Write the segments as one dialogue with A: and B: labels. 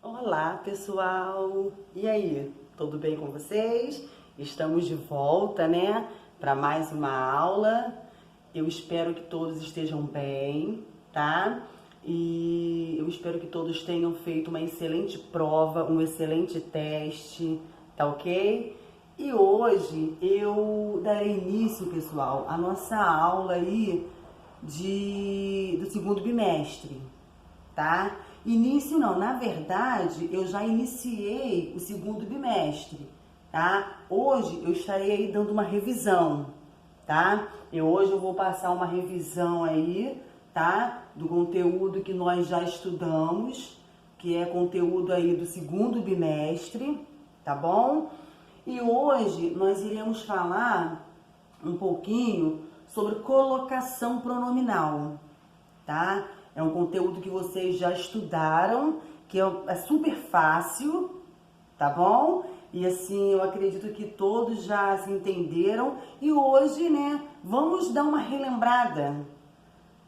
A: Olá, pessoal! E aí, tudo bem com vocês? Estamos de volta, né, para mais uma aula. Eu espero que todos estejam bem, tá? E eu espero que todos tenham feito uma excelente prova, um excelente teste, tá ok? E hoje eu darei início, pessoal, à nossa aula aí do segundo bimestre, tá? Início não, na verdade, eu já iniciei o segundo bimestre, tá? Hoje eu estarei aí dando uma revisão, tá? Hoje eu vou passar uma revisão aí, tá? Do conteúdo que nós já estudamos, que é conteúdo aí do segundo bimestre, tá bom? E hoje nós iremos falar um pouquinho sobre colocação pronominal, tá? É um conteúdo que vocês já estudaram, que é super fácil, tá bom? E assim, eu acredito que todos já se entenderam. E hoje, né, vamos dar uma relembrada,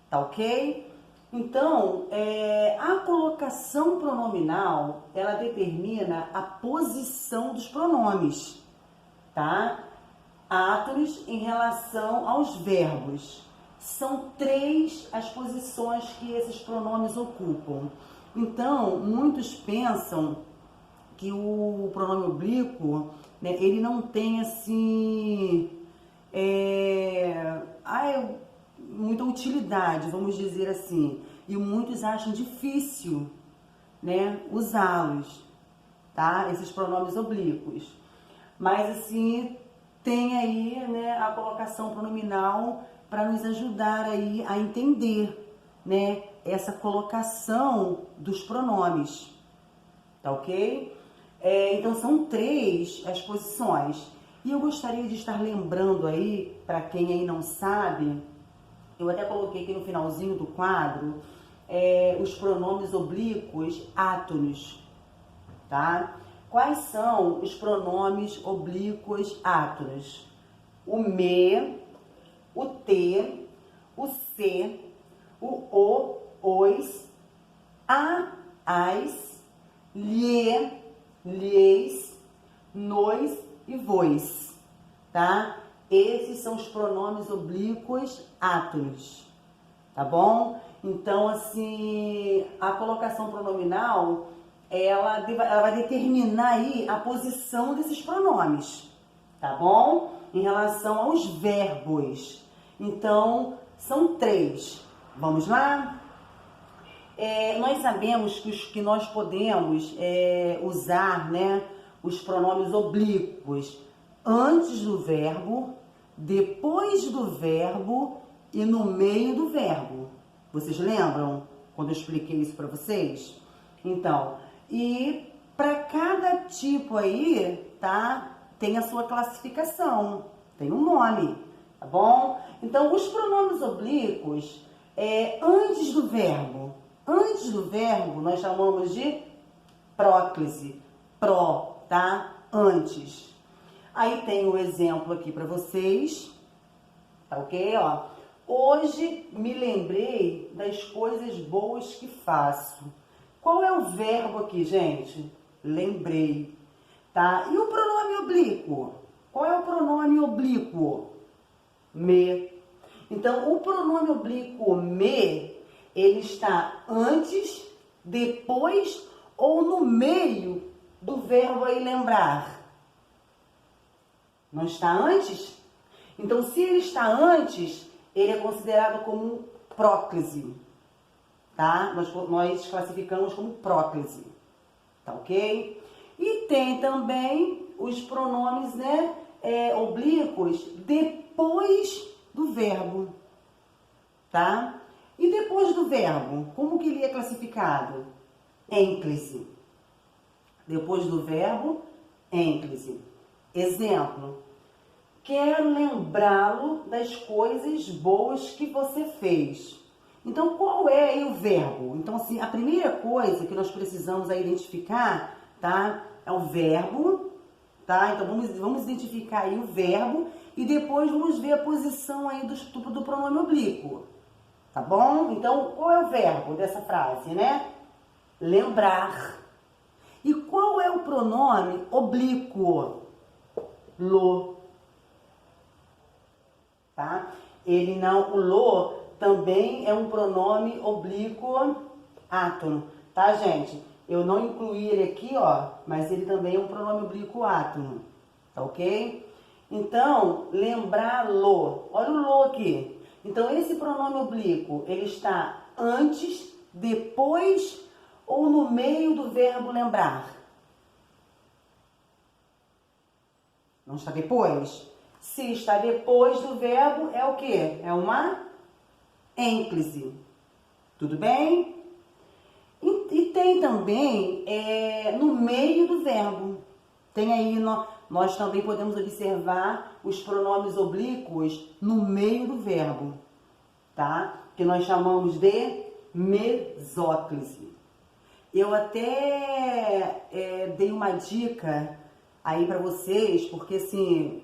A: tá ok? Então, a colocação pronominal, ela determina a posição dos pronomes, tá? Átonos em relação aos verbos. São 3 as posições que esses pronomes ocupam. Então, muitos pensam que o pronome oblíquo, né, ele não tem assim muita utilidade, vamos dizer assim. E muitos acham difícil, né, usá-los, tá? Esses pronomes oblíquos. Mas assim, tem aí, né, a colocação pronominal para nos ajudar aí a entender, né, essa colocação dos pronomes, tá ok? Então são 3 as posições. E eu gostaria de estar lembrando aí, para quem aí não sabe, eu até coloquei aqui no finalzinho do quadro, os pronomes oblíquos átonos, tá? Quais são os pronomes oblíquos átonos? O me, o te, o se, o, os, as, lhe, lhes, nos e vos, tá? Esses são os pronomes oblíquos átonos, tá bom? Então, assim, a colocação pronominal, ela vai determinar aí a posição desses pronomes, tá bom? Em relação aos verbos. Então, são 3. Vamos lá? Nós sabemos que nós podemos usar, né, os pronomes oblíquos antes do verbo, depois do verbo e no meio do verbo. Vocês lembram quando eu expliquei isso para vocês? Então, e para cada tipo aí, tá? Tem a sua classificação, tem um nome, tá bom? Então, os pronomes oblíquos, antes do verbo, nós chamamos de próclise, tá? Antes. Aí tem o exemplo aqui para vocês, tá ok? Ó, hoje me lembrei das coisas boas que faço. Qual é o verbo aqui, gente? Lembrei, tá? E o pronome oblíquo? Qual é o pronome oblíquo? Me. Então, o pronome oblíquo me, ele está antes, depois ou no meio do verbo aí lembrar. Não está antes? Então, se ele está antes, ele é considerado como próclise, tá? Nós classificamos como próclise, tá ok? E tem também os pronomes, né, oblíquos depois do verbo, tá? E depois do verbo, como que ele é classificado? Ênclise. Depois do verbo, ênclise. Exemplo, quero lembrá-lo das coisas boas que você fez. Então, qual é aí o verbo? Então, assim, a primeira coisa que nós precisamos aí identificar, tá? É o verbo, tá? Então, vamos identificar aí o verbo e depois vamos ver a posição aí do pronome oblíquo, tá bom? Então, qual é o verbo dessa frase, né? Lembrar. pronome oblíquo, lo, tá? Ele não, o lo também é um pronome oblíquo átono, tá, gente? Eu não incluí ele aqui, ó, mas ele também é um pronome oblíquo átono, tá ok? Então, lembrar-lo, olha o lo aqui. Então, esse pronome oblíquo, ele está antes, depois ou no meio do verbo lembrar? Não está depois? Se está depois do verbo, é o quê? É uma ênclise. Tudo bem? E tem também no meio do verbo. Tem aí, nós também podemos observar os pronomes oblíquos no meio do verbo, tá? Que nós chamamos de mesóclise. Eu até dei uma dica aí para vocês, porque assim,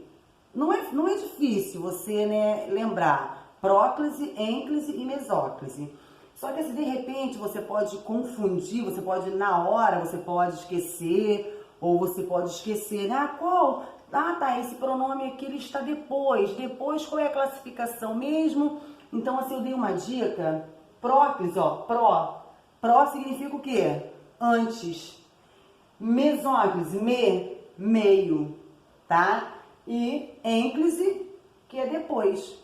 A: não é difícil você, né, lembrar próclise, ênclise e mesóclise. Só que assim, de repente você pode confundir, você pode na hora, você pode esquecer, ou você pode esquecer, né? Tá, esse pronome aqui ele está depois qual é a classificação mesmo? Então assim, eu dei uma dica, próclise, ó, pró significa o quê? Antes. Mesóclise, meio, tá? E ênclise, que é depois,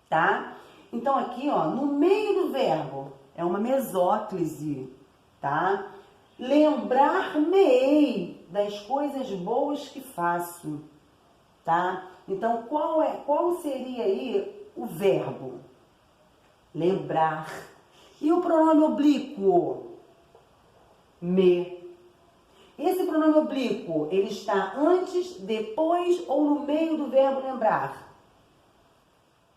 A: tá? Então aqui, ó, no meio do verbo, é uma mesóclise, tá? Lembrar-me-ei das coisas boas que faço, tá? Então, qual seria aí o verbo? Lembrar. E o pronome oblíquo? Me. Esse pronome oblíquo, ele está antes, depois ou no meio do verbo lembrar?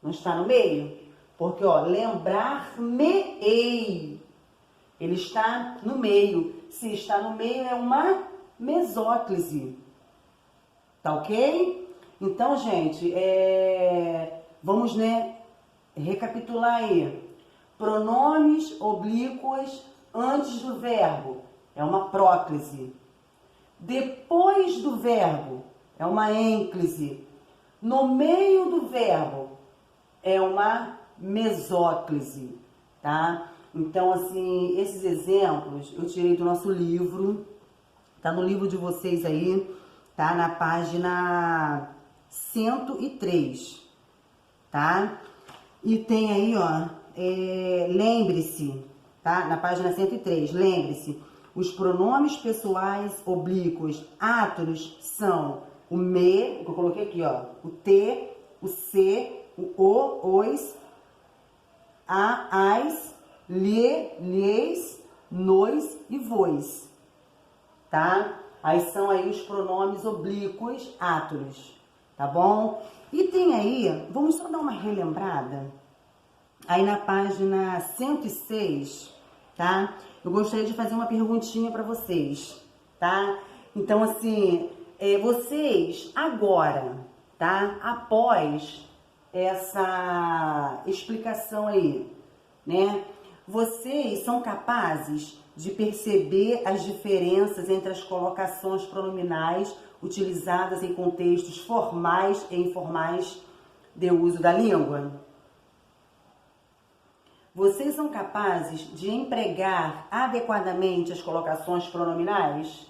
A: Não está no meio? Porque, ó, lembrar-me-ei. Ele está no meio. Se está no meio, é uma mesóclise. Tá ok? Então, gente, vamos, né, recapitular aí. Pronomes oblíquos antes do verbo é uma próclise. Depois do verbo é uma ênclise. No meio do verbo é uma mesóclise, tá? Então, assim, esses exemplos eu tirei do nosso livro, tá no livro de vocês aí, tá? Na página 103, tá? E tem aí, ó, lembre-se, tá? Na página 103, lembre-se, os pronomes pessoais oblíquos átonos são o me, que eu coloquei aqui, ó, o te, o se, o, os, a, as, lhe, lhes, nos e vos, tá? Aí são aí os pronomes oblíquos átonos, tá bom? E tem aí, vamos só dar uma relembrada, aí na página 106, tá? Eu gostaria de fazer uma perguntinha para vocês, tá? Então, assim, vocês agora, tá? Após essa explicação aí, né? Vocês são capazes de perceber as diferenças entre as colocações pronominais utilizadas em contextos formais e informais de uso da língua? Vocês são capazes de empregar adequadamente as colocações pronominais?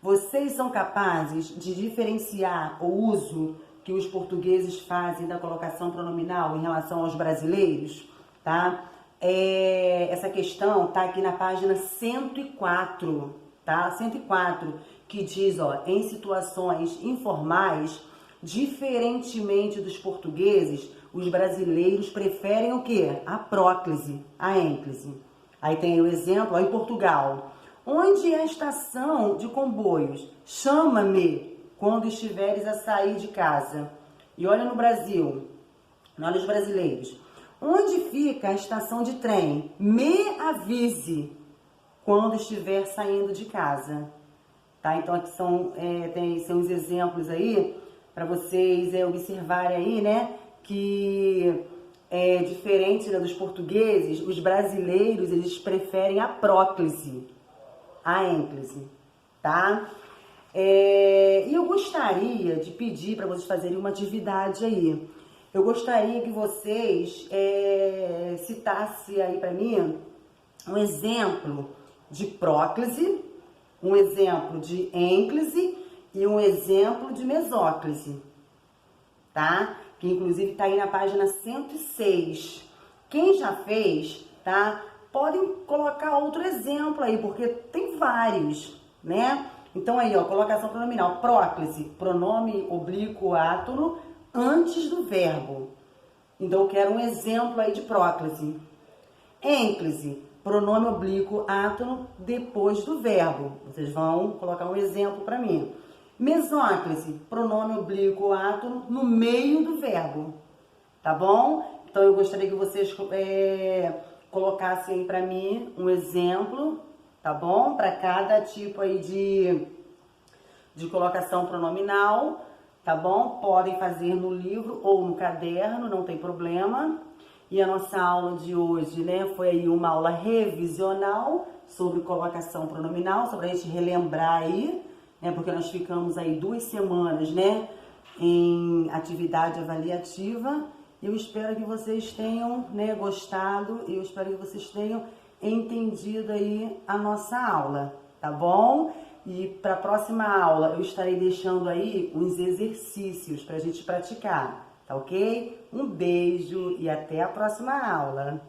A: Vocês são capazes de diferenciar o uso que os portugueses fazem da colocação pronominal em relação aos brasileiros, tá? Essa questão tá aqui na página 104, tá? 104, que diz, ó, em situações informais, diferentemente dos portugueses, os brasileiros preferem o quê? A próclise, a ênclise. Aí tem o exemplo, ó, em Portugal. Onde é a estação de comboios? Chama-me quando estiveres a sair de casa. E olha no Brasil, olha os brasileiros. Onde fica a estação de trem? Me avise quando estiver saindo de casa. Tá? Então aqui são os exemplos aí para vocês observarem aí, né? Que é diferente, né, dos portugueses, os brasileiros eles preferem a próclise, a ênclise, tá? E eu gostaria de pedir para vocês fazerem uma atividade aí. Eu gostaria que vocês citassem aí para mim um exemplo de próclise, um exemplo de ênclise e um exemplo de mesóclise, tá? Que inclusive tá aí na página 106. Quem já fez, tá? Podem colocar outro exemplo aí, porque tem vários, né? Então aí, ó, colocação pronominal, próclise, pronome oblíquo átono antes do verbo. Então eu quero um exemplo aí de próclise. Ênclise, pronome oblíquo átono depois do verbo. Vocês vão colocar um exemplo para mim. Mesóclise, pronome oblíquo átono no meio do verbo. Tá bom? Então eu gostaria que vocês colocassem aí para mim um exemplo, tá bom? Para cada tipo aí de colocação pronominal, tá bom? Podem fazer no livro ou no caderno, não tem problema. E a nossa aula de hoje, né, foi aí uma aula revisional sobre colocação pronominal, só pra gente relembrar aí, né, porque nós ficamos aí 2 semanas, né, em atividade avaliativa. Eu espero que vocês tenham, né, gostado, eu espero que vocês tenham entendido aí a nossa aula, tá bom? E para a próxima aula eu estarei deixando aí uns exercícios para a gente praticar, tá ok? Um beijo e até a próxima aula!